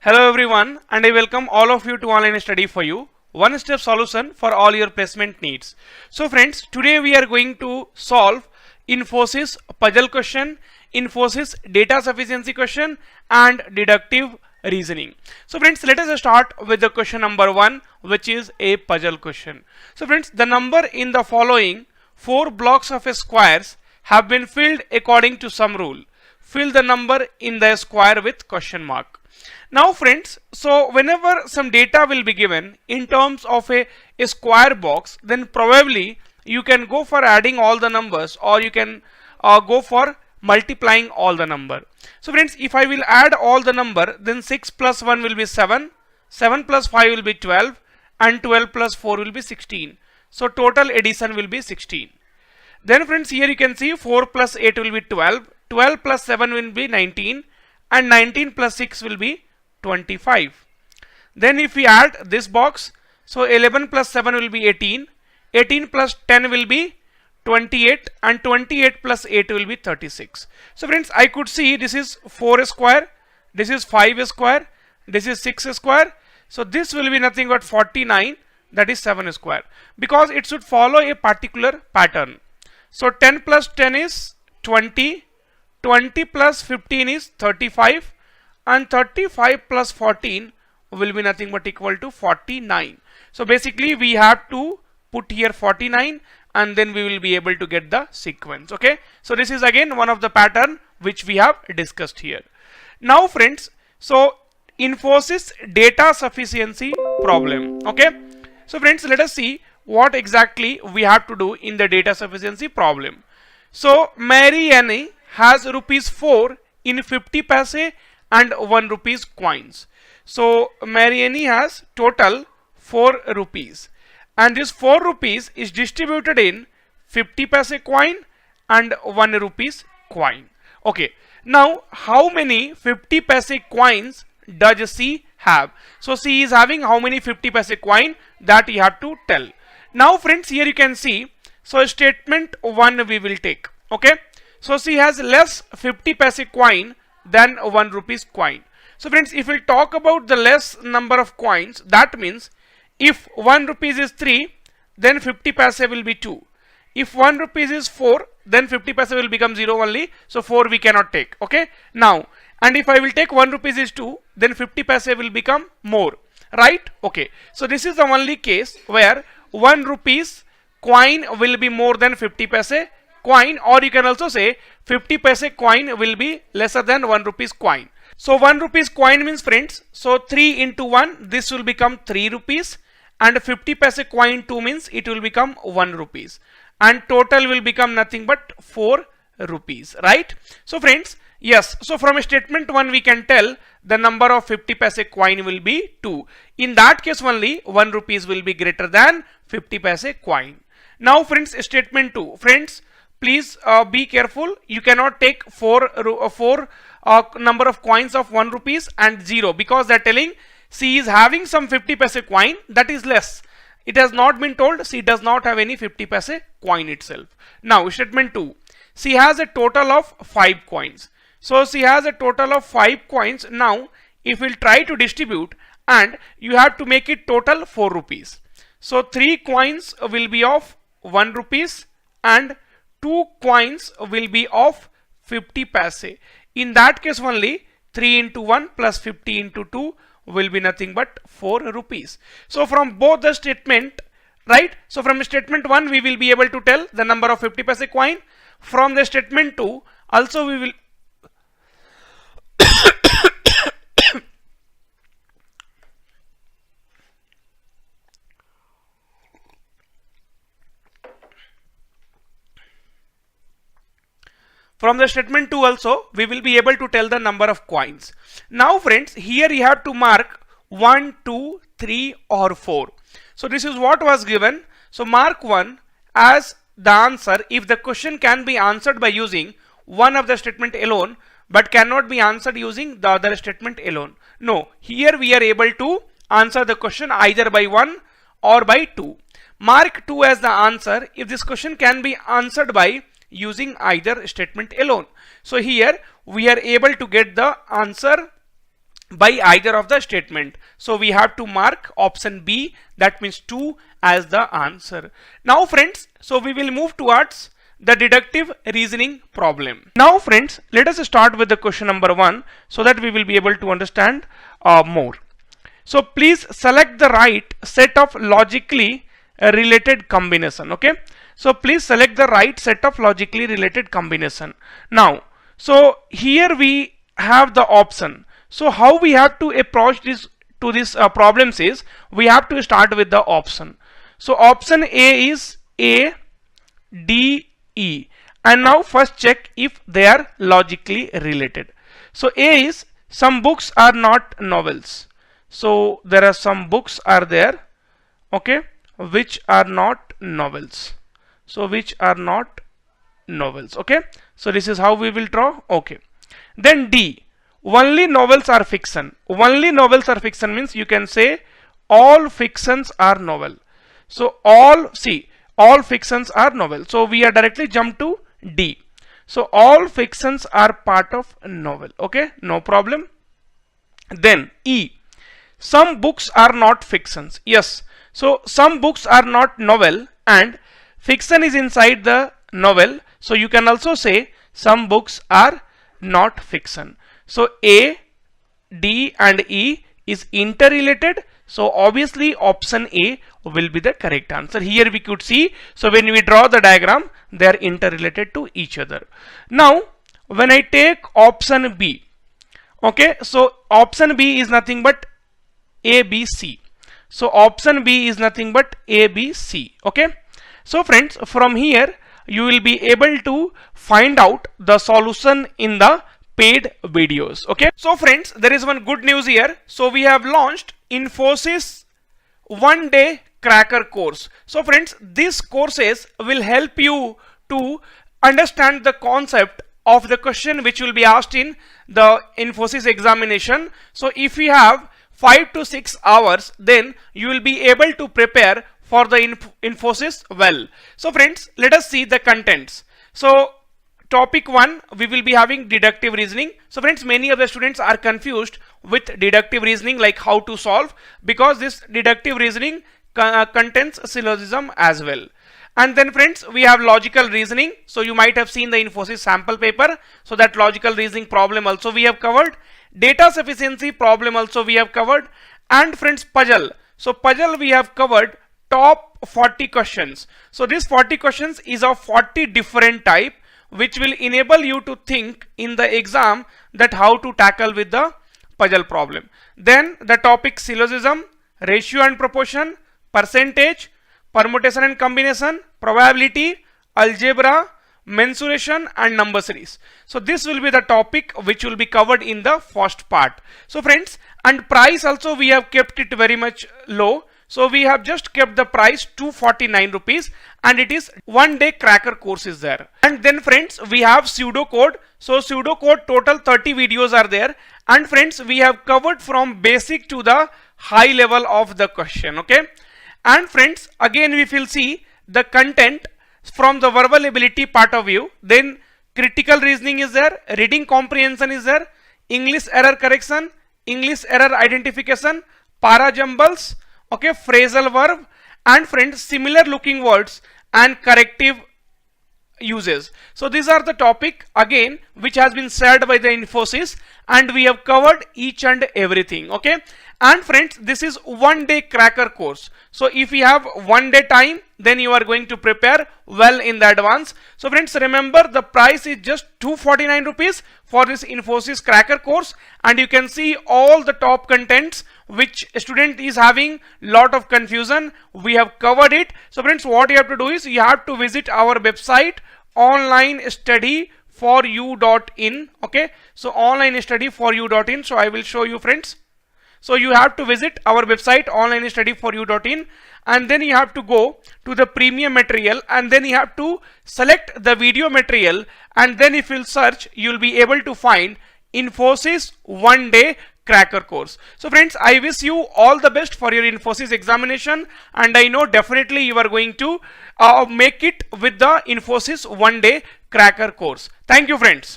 Hello everyone, and I welcome all of you to Online Study for You, one step solution for all your placement needs. So friends, today we are going to solve Infosys puzzle question, Infosys data sufficiency question and deductive reasoning. So friends, let us start with the question number 1, which is a puzzle question. So friends, the number in the following 4 blocks of a squares have been filled according to some rule. Fill the number in the square with question mark. Now friends, so whenever some data will be given in terms of a square box, then probably you can go for adding all the numbers, or you can go for multiplying all the number. So friends, if I will add all the number, then 6 plus 1 will be 7, 7 plus 5 will be 12, and 12 plus 4 will be 16. So total addition will be 16. Then friends, here you can see 4 plus 8 will be 12, 12 plus 7 will be 19, and 19 plus 6 will be 25. Then if we add this box, so 11 plus 7 will be 18, 18 plus 10 will be 28, and 28 plus 8 will be 36. So friends, I could see this is 4 square, this is 5 square, this is 6 square. So this will be nothing but 49, that is 7 square, because it should follow a particular pattern. So 10 plus 10 is 20, 20 plus 15 is 35, and 35 plus 14 will be nothing but equal to 49. So basically we have to put here 49, and then we will be able to get the sequence. Okay, so this is again one of the pattern which we have discussed here. Now friends, so Infosys data sufficiency problem. Okay, so friends, let us see what exactly we have to do in the data sufficiency problem. So Mary Annie has rupees 4 in 50 paise and 1 rupees coins. So Mary Annie has total 4 rupees, and this 4 rupees is distributed in 50 paise coin and 1 rupees coin. Okay, now how many 50 paise coins does she have? So she is having how many 50 paise coin, that you have to tell. Now friends, here you can see, so statement 1 we will take. Okay, so she has less 50 paise coin than 1 rupees coin. So friends, if we talk about the less number of coins, that means if 1 rupees is 3, then 50 paise will be 2. If 1 rupees is 4, then 50 paise will become 0 only. So 4 we cannot take. Okay, now, and if I will take 1 rupees is 2, then 50 paise will become more, right? Okay, so this is the only case where 1 rupees coin will be more than 50 paise coin, or you can also say 50 paise coin will be lesser than 1 rupees coin. So 1 rupees coin means friends, so 3 into 1, this will become 3 rupees, and 50 paise coin 2 means it will become 1 rupees, and total will become nothing but 4 rupees, right? So friends, yes, so from statement 1 we can tell the number of 50 paise coin will be 2. In that case only 1 rupees will be greater than 50 paise coin. Now friends, statement 2, friends, please be careful. You cannot take 4 number of coins of 1 rupees and 0, because they're telling she is having some 50 paise coin that is less. It has not been told she does not have any 50 paise coin itself. Now statement 2, she has a total of 5 coins. So she has a total of 5 coins. Now if we'll try to distribute, and you have to make it total 4 rupees. So 3 coins will be of 1 rupees and 2 coins will be of 50 paise. In that case only 3 into 1 plus 50 into 2 will be nothing but 4 rupees. So from both the statement, right? So from statement 1 we will be able to tell the number of 50 paise coin. From the statement 2 also we will from the statement 2 also we will be able to tell the number of coins. Now friends, here you have to mark 1, 2, 3 or 4. So this is what was given. So mark 1 as the answer if the question can be answered by using one of the statement alone, but cannot be answered using the other statement alone. No, here we are able to answer the question either by 1 or by 2. Mark 2 as the answer if this question can be answered by using either statement alone. So here we are able to get the answer by either of the statement. So we have to mark option B, that means 2, as the answer. Now friends, so we will move towards the deductive reasoning problem. Now friends, let us start with the question number 1 so that we will be able to understand more. So please select the right set of logically related combination. Okay, so please select the right set of logically related combination. Now, so here we have the option. So how we have to approach this problems is we have to start with the option. So option A is A, D, E, and now first check if they are logically related. So A is some books are not novels. So there are some books are there, okay, which are not novels. So which are not novels. Okay, so this is how we will draw. Okay, then D, only novels are fiction. Only novels are fiction means you can say all fictions are novel. So all fictions are novel. So we are directly jump to D. So all fictions are part of novel. Okay, no problem. Then E, some books are not fictions. Yes, so some books are not novel and fiction is inside the novel. So you can also say some books are not fiction. So A, D and E is interrelated. So obviously option A will be the correct answer. Here we could see, so when we draw the diagram, they are interrelated to each other. Now when I take option B, okay, so option B is nothing but A, B, C. So option B is nothing but A, B, C. Okay, so friends, from here you will be able to find out the solution in the paid videos. Okay, so friends, there is one good news here. So we have launched Infosys 1-day cracker course. So friends, these courses will help you to understand the concept of the question which will be asked in the Infosys examination. So if you have 5 to 6 hours, then you will be able to prepare for the Infosys well. So friends, let us see the contents. So topic 1, we will be having deductive reasoning. So friends, many of the students are confused with deductive reasoning, like how to solve, because this deductive reasoning contains syllogism as well. And then friends, we have logical reasoning. So you might have seen the Infosys sample paper. So that logical reasoning problem also we have covered. Data sufficiency problem also we have covered. And friends, puzzle. So puzzle we have covered top 40 questions. So this 40 questions is of 40 different type, which will enable you to think in the exam that how to tackle with the puzzle problem. Then the topic syllogism, ratio and proportion, percentage, permutation and combination, probability, algebra, mensuration and number series. So this will be the topic which will be covered in the first part. So friends, and price also we have kept it very much low. So we have just kept the price 249 rupees, and it is 1-day cracker course is there. And then friends, we have pseudocode. So pseudocode total 30 videos are there. And friends, we have covered from basic to the high level of the question. Okay. And friends, again we will see the content from the verbal ability part of view. Then critical reasoning is there, reading comprehension is there, English error correction, English error identification, para jumbles, okay, phrasal verb, and friends, similar looking words and corrective uses. So these are the topic again which has been shared by the Infosys, and we have covered each and everything. Okay, and friends, this is 1-day cracker course. So if you have 1 day time, then you are going to prepare well in the advance. So friends, remember the price is just 249 rupees for this Infosys cracker course, and you can see all the top contents which student is having lot of confusion. We have covered it. So friends, what you have to do is you have to visit our website onlinestudyforyou.in. okay, so onlinestudyforyou.in. so I will show you friends. So you have to visit our website onlinestudyforyou.in, and then you have to go to the premium material, and then you have to select the video material, and then if you'll search, you'll be able to find Infosys 1-day cracker course. So friends, I wish you all the best for your Infosys examination, and I know definitely you are going to make it with the Infosys 1-day cracker course. Thank you friends.